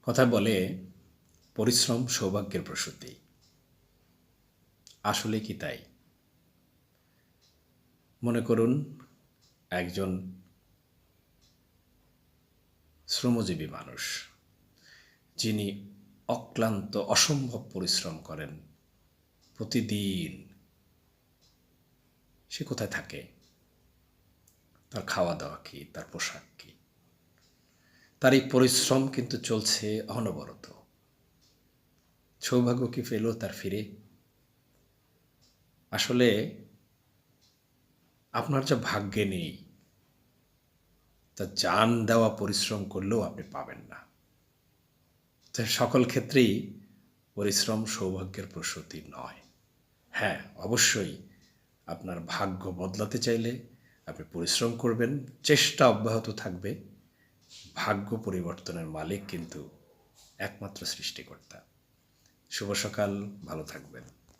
কথায় বলে পরিশ্রম সৌভাগ্যের প্রসূতি। আসলে কি তাই? মনে করুন একজন শ্রমজীবী মানুষ, যিনি অক্লান্ত অসম্ভব পরিশ্রম করেন প্রতিদিন। সে কোথায় থাকে? তার খাওয়া দাওয়া কী, তার পোশাক কী? তার এই পরিশ্রম কিন্তু চলছে অনবরত। সৌভাগ্য কি পেল তার ফিরে? আসলে আপনার যা ভাগ্যে নেই, তা জান দেওয়া পরিশ্রম করলেও আপনি পাবেন না। সকল ক্ষেত্রেই পরিশ্রম সৌভাগ্যের প্রসূতি নয়। হ্যাঁ, অবশ্যই আপনার ভাগ্য বদলাতে চাইলে আপনি পরিশ্রম করবেন, চেষ্টা অব্যাহত থাকবে। ভাগ্য পরিবর্তনের মালিক কিন্তু একমাত্র সৃষ্টিকর্তা। শুভ সকাল, ভালো থাকবেন।